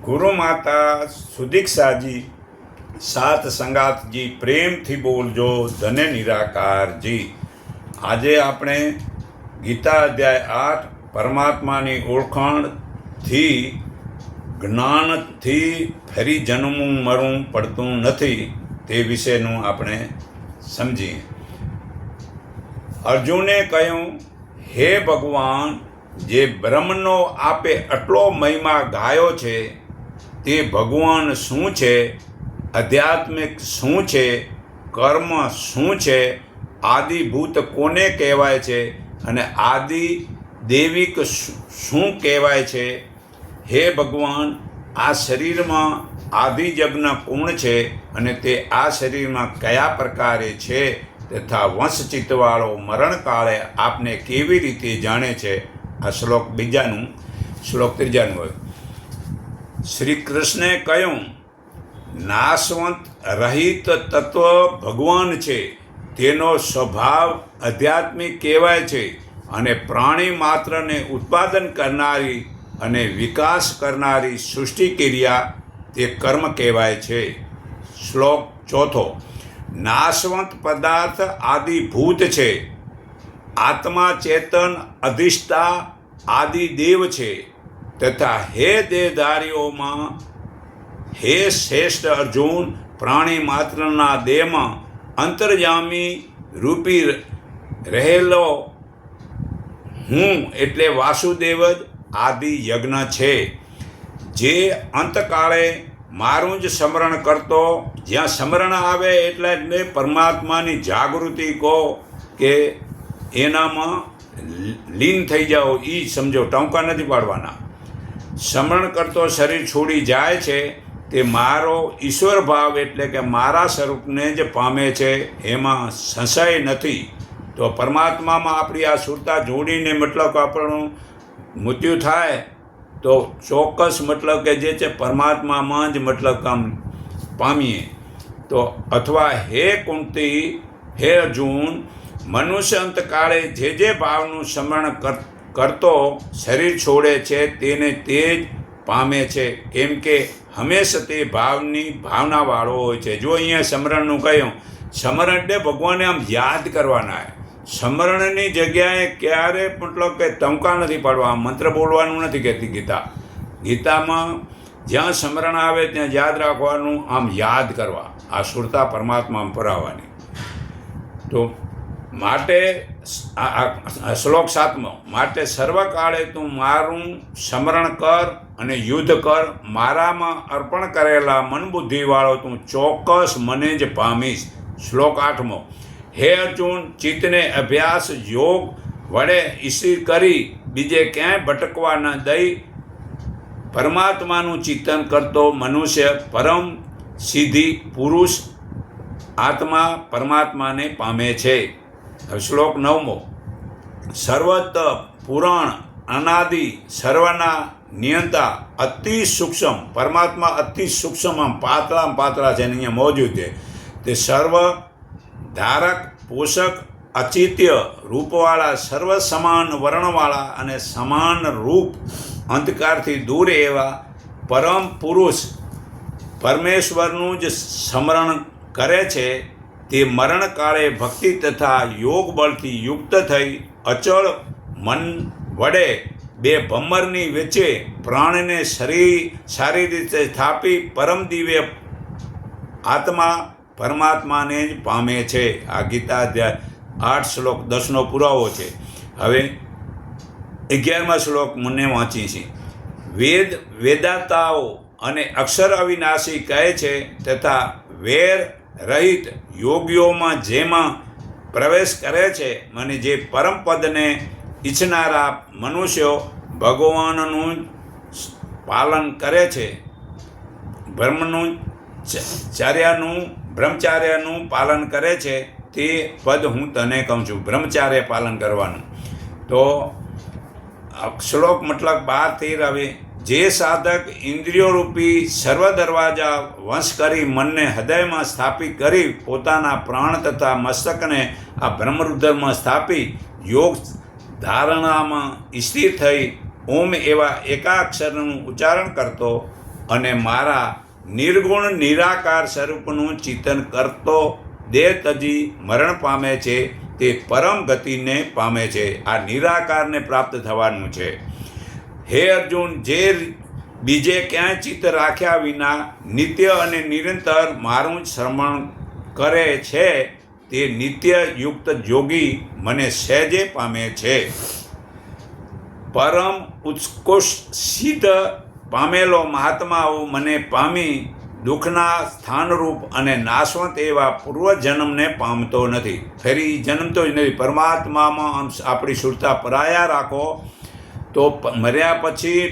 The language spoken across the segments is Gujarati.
ગુરુ માતા સુદીક્ષાજી સાત સંગાતજી પ્રેમથી બોલજો ધને નિરાકારજી. આજે આપણે ગીતા અધ્યાય 8 પરમાત્માની ઓળખાણથી જ્ઞાનથી ફરી જન્મવું મરવું પડતું નથી તે વિશેનું આપણે સમજીએ. અર્જુને કહ્યું, હે ભગવાન, જે બ્રહ્મનો આપે આટલો મહિમા ગાયો છે તે ભગવાન શું છે, આધ્યાત્મિક શું છે, કર્મ શું છે, આદિભૂત કોને કહેવાય છે અને આદિ દૈવિક શું કહેવાય છે? હે ભગવાન, આ શરીરમાં આદિયજ્ઞ કોણ છે અને તે આ શરીરમાં કયા પ્રકારે છે તથા વંશચિત્તવાળો મરણકાળે આપને કેવી રીતે જાણે છે? આ શ્લોક બીજાનું. શ્લોક ત્રીજાનું હોય. શ્રી કૃષ્ણે કહ્યું, નાશવંત રહિત તત્વ ભગવાન છે. તેનો સ્વભાવ આધ્યાત્મિક કહેવાય છે અને પ્રાણી માત્રને ઉત્પાદન કરનારી અને વિકાસ કરનારી સૃષ્ટિ ક્રિયા તે કર્મ કહેવાય છે. શ્લોક ચોથો. નાશવંત પદાર્થ આદિભૂત છે. આત્મા ચેતન અધિષ્ઠા આદિદેવ છે તથા હે દેહધારીઓમાં હે શ્રેષ્ઠ અર્જુન, પ્રાણી માત્રના દેહમાં અંતર્યામી રૂપી રહેલો હું એટલે વાસુદેવ જ આદિ યજ્ઞ છે, જે અંતકાળે મારું જ સ્મરણ કરતો. જ્યાં સ્મરણ આવે એટલે પરમાત્માની જાગૃતિ કહો કે એનામાં લીન થઈ જાઓ, એ સમજો, ટંકા નથી પાડવાના. સ્મરણ કરતો શરીર છોડી જાય છે તે મારો ઈશ્વર ભાવ એટલે કે મારા સ્વરૂપને જ પામે છે, એમાં સંશય નથી. તો પરમાત્મામાં આપણી આ સુરતા જોડીને મતલબ આપણું મૃત્યુ થાય તો ચોક્કસ મતલબ કે જે છે પરમાત્મામાં જ મતલબ કામ પામીએ. તો અથવા હે કુંતી, હે અર્જુન, મનુષ્ય અંતકાળે જે ભાવનું સ્મરણ કરતો શરીર છોડે છે તેને તે જ પામે છે, કેમ કે હંમેશા તે ભાવની ભાવનાવાળો હોય છે. જો અહીંયા સ્મરણનું કહ્યું, સ્મરણ એટલે ભગવાનને આમ યાદ કરવાના. સ્મરણની જગ્યાએ ક્યારે મતલબ કે ટંકા નથી પાડવા, મંત્ર બોલવાનું નથી કહેતી ગીતા. ગીતામાં જ્યાં સ્મરણ આવે ત્યાં યાદ રાખવાનું, આમ યાદ કરવા, આ સુરતા પરમાત્મા પરાવવાની. તો માટે શ્લોક 7મો. માટે સર્વકાળે તું મારું સ્મરણ કર અને યુદ્ધ કર. મારામાં અર્પણ કરેલા મન બુદ્ધિવાળો તું ચોક્કસ મને જ પામીશ. શ્લોક 8મો. હે અર્જુન, ચિત્તને અભ્યાસ યોગ વડે ઈશ્વર કરી બીજે ક્યાંય ભટકવા ન દઈ પરમાત્માનું ચિંતન કરતો મનુષ્ય પરમ સિદ્ધિ પુરુષ આત્મા પરમાત્માને પામે છે. શ્લોક 9મો. સર્વત પુરાણ અનાદિ સર્વના નિયંતા અતિ સૂક્ષ્મ પરમાત્મા, અતિ સૂક્ષ્મ, આમ પાતળામાં પાતળા છે ને અહીંયા મોજૂદ છે. તે સર્વ ધારક પોષક અચિત્ય રૂપવાળા, સર્વ સમાન વર્ણવાળા અને સમાન રૂપ અંધકારથી દૂર એવા પરમ પુરુષ પરમેશ્વરનું જ સ્મરણ કરે છે. તે મરણકાળે ભક્તિ તથા યોગ બળથી યુક્ત થઈ અચળ મન વડે બે ભમરની વચ્ચે પ્રાણને સારી રીતે સ્થાપી પરમ દિવ્ય આત્મા પરમાત્માને જ પામે છે. આ ગીતા અધ્યાય 8 શ્લોક 10નો પુરાવો છે. હવે 11મા શ્લોક મને વાંચી છે. વેદાતાઓ અને અક્ષર અવિનાશી કહે છે તથા વેર રહિત યોગીઓમાં જેમાં પ્રવેશ કરે છે અને જે પરમપદને ઈચ્છનારા મનુષ્યો ભગવાનનું પાલન કરે છે, બ્રહ્મચાર્યનું પાલન કરે છે, તે પદ હું તને કહું છું. બ્રહ્મચાર્ય પાલન કરવાનું. તો શ્લોક મતલબ 12-13. હવે જે સાધક ઇન્દ્રિયોરૂપી સર્વ દરવાજા વંશ કરી મનને હૃદયમાં સ્થાપિત કરી પોતાના પ્રાણ તથા મસ્તકને આ બ્રહ્મરુદ્રમાં સ્થાપી યોગ ધારણામાં સ્થિર થઈ ઓમ એવા એકાક્ષરનું ઉચ્ચારણ કરતો અને મારા નિર્ગુણ નિરાકાર સ્વરૂપનું ચિંતન કરતો દેહ તજી મરણ પામે છે તે પરમ ગતિને પામે છે. આ નિરાકારને પ્રાપ્ત થવાનું છે. હે અર્જુન, જે બીજે ક્યાંય ચિત્ત રાખ્યા વિના નિત્ય અને નિરંતર મારું જ શ્રવણ કરે છે તે નિત્ય યુક્ત યોગી મને સહેજે પામે છે. પરમ ઉત્કૃષ્ટ સિદ્ધ પામેલો મહાત્માઓ મને પામી દુઃખના સ્થાનરૂપ અને નાશવંત એવા પૂર્વજન્મને પામતો નથી. ફરી જન્મતો જ નથી. પરમાત્મામાં આપણી સુરતા પરાયા રાખો તો મર્યા પછી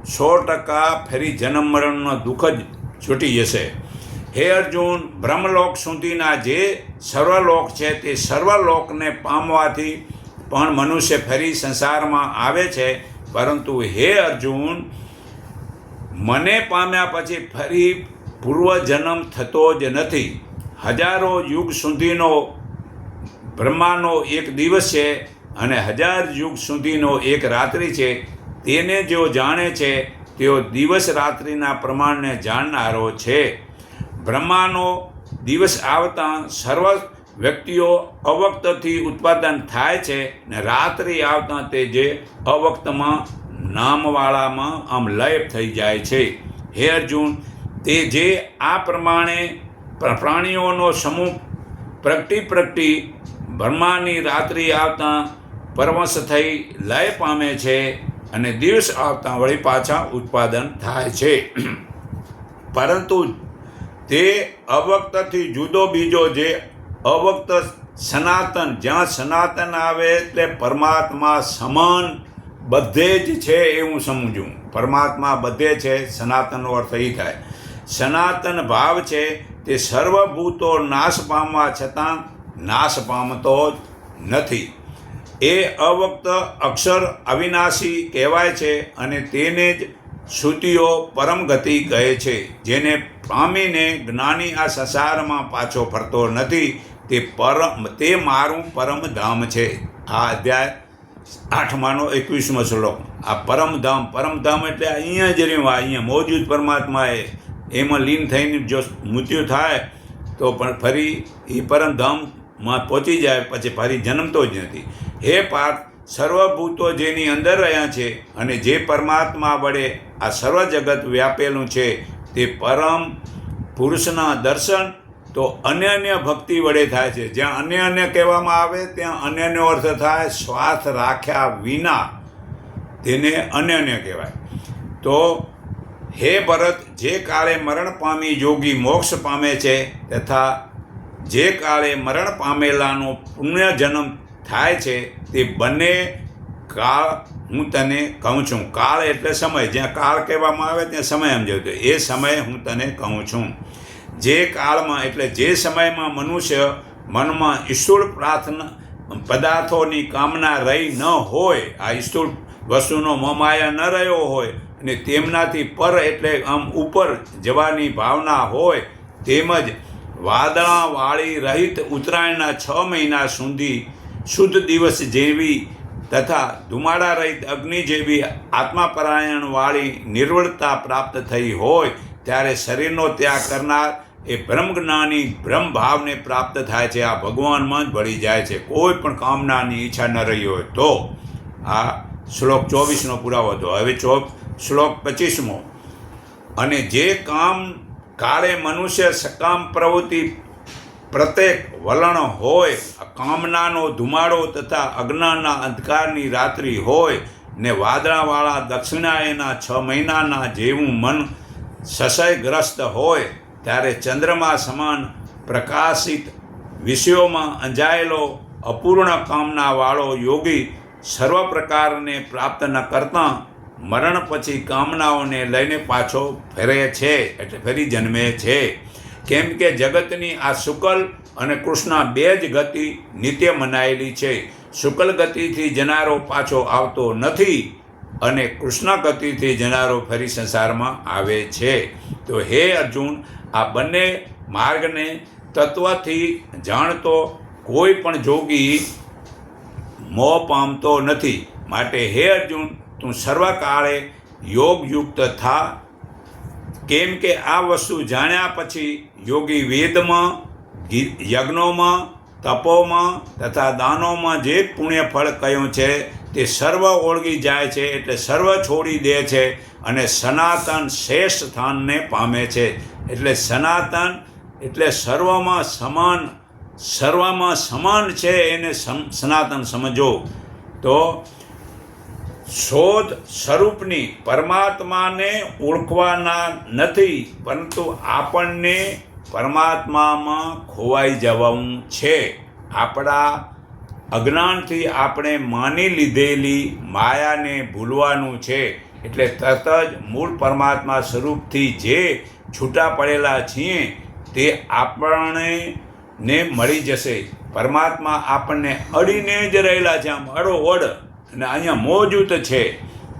100% ફરી જન્મ મરણનો દુઃખ જ છૂટી જશે. હે અર્જુન, બ્રહ્મલોક સુધીના જે સર્વલોક છે તે સર્વલોકને પામવાથી પણ મનુષ્ય ફરી સંસારમાં આવે છે. પરંતુ હે અર્જુન, મને પામ્યા પછી ફરી પૂર્વજન્મ થતો જ નથી. હજારો યુગ સુધીનો બ્રહ્માનો એક દિવસ છે અને 1000 યુગ સુધીનો એક રાત્રિ છે. તેને જેઓ જાણે છે તેઓ દિવસ રાત્રિના પ્રમાણને જાણનારો છે. બ્રહ્માનો દિવસ આવતા સર્વ વ્યક્તિઓ અવક્તથી ઉત્પાદન થાય છે ને રાત્રિ આવતા તે જે અવક્તમાં નામવાળામાં આમ લય થઈ જાય છે. હે અર્જુન, તે જે આ પ્રમાણે પ્રાણીઓનો સમૂહ પ્રગટી બ્રહ્માની રાત્રિ આવતા પરવશ થઈ લય પામે છે અને દિવસ આવતા વળી પાછા ઉત્પાદન થાય છે. પરંતુ તે અવક્તથી જુદો બીજો જે અવક્ત સનાતન, જ્યાં સનાતન આવે એટલે પરમાત્મા સમાન બધે જ છે એવું સમજવું. પરમાત્મા બધે છે, સનાતનનો અર્થ એ થાય. સનાતન ભાવ છે તે સર્વભૂતો નાશ પામવા છતાં નાશ પામતો જ નથી. એ અવક્ત અક્ષર અવિનાશી કહેવાય છે અને તેને જ શ્રુતિઓ પરમ ગતિ કહે છે. જેને પામીને જ્ઞાની આ સંસારમાં પાછો ફરતો નથી તે મારું પરમધામ છે. આ અધ્યાય 8માનો 21મો શ્લોક. આ પરમધામ એટલે અહીંયા જ રહ્યું, અહીંયા મોજૂદ પરમાત્મા એમાં લીન થઈને જો મૃત્યુ થાય તો પણ ફરી એ પરમધામમાં પહોંચી જાય, પછી ફરી જન્મતો જ નથી. હે પાર્થ, સર્વભૂતો જેની અંદર રહ્યા છે અને જે પરમાત્મા વડે આ સર્વ જગત વ્યાપેલું છે તે પરમ પુરુષના દર્શન તો અન્ય ભક્તિ વડે થાય છે. જ્યાં અન્ય કહેવામાં આવે ત્યાં અન્યનો અર્થ થાય સ્વાર્થ રાખ્યા વિના, તેને અન્ય કહેવાય. તો હે ભરત, જે કાળે મરણ પામી યોગી મોક્ષ પામે છે તથા જે કાળે મરણ પામેલાનો પુણ્યજન્મ થાય છે તે બંને કાળ હું તને કહું છું. કાળ એટલે સમય. જ્યાં કાળ કહેવામાં આવે ત્યાં સમય સમજાવતો. એ સમય હું તને કહું છું. જે કાળમાં એટલે જે સમયમાં મનુષ્ય મનમાં ઈશ્વર પ્રાર્થના પદાર્થોની કામના રહી ન હોય, આ ઈશ્વર વસ્તુનો મોમાયા ન રહ્યો હોય અને તેમનાથી પર એટલે આમ ઉપર જવાની ભાવના હોય, તેમજ વાદળાવાળી રહિત ઉત્તરાયણના 6 મહિના સુધી શુદ્ધ દિવસ જેવી તથા ધુમાડા રહિત અગ્નિ જેવી આત્માપરાયણવાળી નિર્વળતા પ્રાપ્ત થઈ હોય ત્યારે શરીરનો ત્યાગ કરનાર એ બ્રહ્મજ્ઞાની બ્રહ્મભાવને પ્રાપ્ત થાય છે. આ ભગવાનમાં જ ભળી જાય છે. કોઈ પણ કામનાની ઈચ્છા ન રહી હોય તો. આ શ્લોક 24નો પુરાવો હતો. હવે શ્લોક 25મો. અને જે કાળે મનુષ્ય સકામ પ્રવૃત્તિ પ્રત્યેક વલણ હોય, કામનાનો ધુમાડો તથા અજ્ઞાનના અંધકારની રાત્રિ હોય ને વાદળાવાળા દક્ષિણાયના 6 મહિનાના જેવું મન સસયગ્રસ્ત હોય, ત્યારે ચંદ્રમા સમાન પ્રકાશિત વિષયોમાં અંજાયેલો અપૂર્ણ કામનાવાળો યોગી સર્વ પ્રકારને પ્રાપ્ત ન કરતાં મરણ પછી કામનાઓને લઈને પાછો ફરે છે, એટલે ફરી જન્મે છે. કેમ કે જગતની આ શુક્લ અને કૃષ્ણ બે જ ગતિ નિત્ય મનાયેલી છે. શુક્લ ગતિથી જનારો પાછો આવતો નથી અને કૃષ્ણ ગતિથી જનારો ફરી સંસારમાં આવે છે. તો હે અર્જુન, આ બંને માર્ગને તત્વથી જાણતો કોઈ પણ જોગી મોહ પામતો નથી. માટે હે અર્જુન, તું સર્વકાળે યોગયુક્ત થા. કેમ કે આ વસ્તુ જાણ્યા પછી યોગી વેદમાં, યજ્ઞોમાં, તપોમાં તથા દાનોમાં જે પુણ્ય ફળ કહ્યું છે તે સર્વ ઓળગી જાય છે, એટલે સર્વ છોડી દે છે અને સનાતન શ્રેષ્ઠ સ્થાનને પામે છે. એટલે સનાતન એટલે સર્વમાં સમાન છે, એને સનાતન સમજો. તો શોધ સ્વરૂપની પરમાત્માને ઓળખવાના નથી, પરંતુ આપણને પરમાત્મામાં ખોવાઈ જવાનું છે. આપણા અજ્ઞાનથી આપણે માની લીધેલી માયાને ભૂલવાનું છે. એટલે તરત જ મૂળ પરમાત્મા સ્વરૂપથી જે છૂટા પડેલા છીએ તે આપણને મળી જશે. પરમાત્મા આપણને અડીને જ રહેલા છે, આમ અડોઅડ, અને અહીંયા મોજૂદ છે.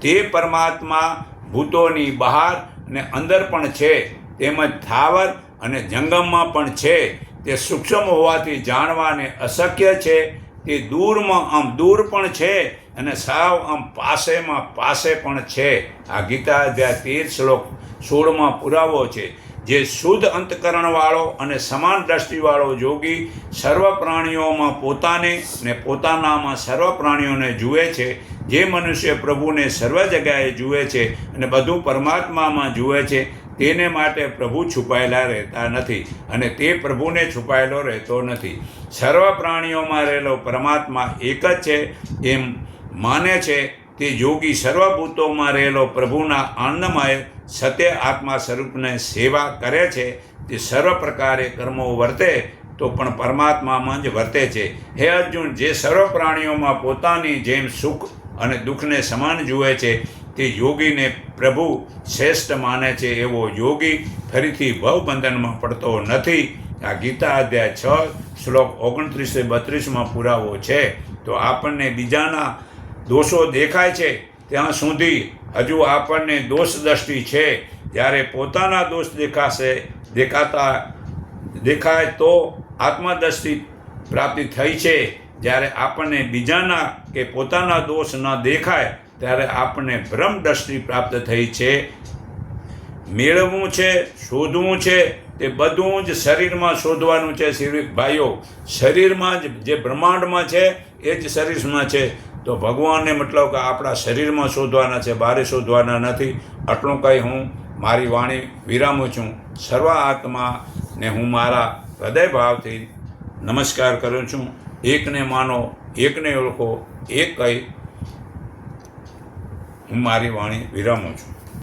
તે પરમાત્મા ભૂતોની બહાર અને અંદર પણ છે, તેમજ થાવર અને જંગમમાં પણ છે. તે સૂક્ષ્મ હોવાથી જાણવાને અશક્ય છે. તે દૂરમાં આમ દૂર પણ છે અને સાવ આમ પાસે પણ છે. આ ગીતા અધ્યાય 13 શ્લોક 16માં પુરાવો છે. જે શુદ્ધ અંતકરણવાળો અને સમાન દ્રષ્ટિવાળો યોગી સર્વ પ્રાણીઓમાં પોતાને ને પોતાનામાં સર્વ પ્રાણીઓને જુએ છે. જે મનુષ્ય પ્રભુને સર્વ જગ્યાએ જુએ છે અને બધું પરમાત્મામાં જુએ છે, તેને માટે પ્રભુ છુપાયેલા રહેતા નથી અને તે પ્રભુને છુપાયેલો રહેતો નથી. સર્વ પ્રાણીઓમાં રહેલો પરમાત્મા એક જ છે એમ માને છે તે યોગી સર્વભૂતોમાં રહેલો પ્રભુના આનંદમય સત્ય આત્મા સ્વરૂપને સેવા કરે છે. તે સર્વ પ્રકારે કર્મો વર્તે તો પણ પરમાત્મામાં જ વર્તે છે. હે અર્જુન, જે સર્વ પ્રાણીઓમાં પોતાની જેમ સુખ અને દુઃખને સમાન જુએ છે તે યોગીને પ્રભુ શ્રેષ્ઠ માને છે. એવો યોગી ફરીથી ભવબંધનમાં પડતો નથી. આ ગીતા અધ્યાય 6 શ્લોક 29-32માં પુરાવો છે. તો આપણને બીજાના દોષો દેખાય છે ત્યાં સુધી હજુ આપણને દોષ દ્રષ્ટિ છે. જ્યારે પોતાના દોષ દેખાય તો આત્મદ્રષ્ટિ પ્રાપ્તિ થઈ છે. જ્યારે આપણને બીજાના કે પોતાના દોષ ન દેખાય ત્યારે આપણને બ્રહ્મ દ્રષ્ટિ પ્રાપ્ત થઈ છે. મેળવવું છે, શોધવું છે, તે બધું જ શરીરમાં શોધવાનું છે. ભાઈઓ, શરીરમાં જ જે બ્રહ્માંડમાં છે એ જ શરીરમાં છે. તો ભગવાનને મતલબ કે આપણા શરીરમાં શોધવાના છે, બહાર શોધવાના નથી. આટલું કહી હું મારી વાણી વિરામું છું. સર્વ આત્માને હું મારા હૃદય ભાવથી નમસ્કાર કરું છું. એકને માનો, એકને ઓળખો, એક કહી હું મારી વાણી વિરામું છું.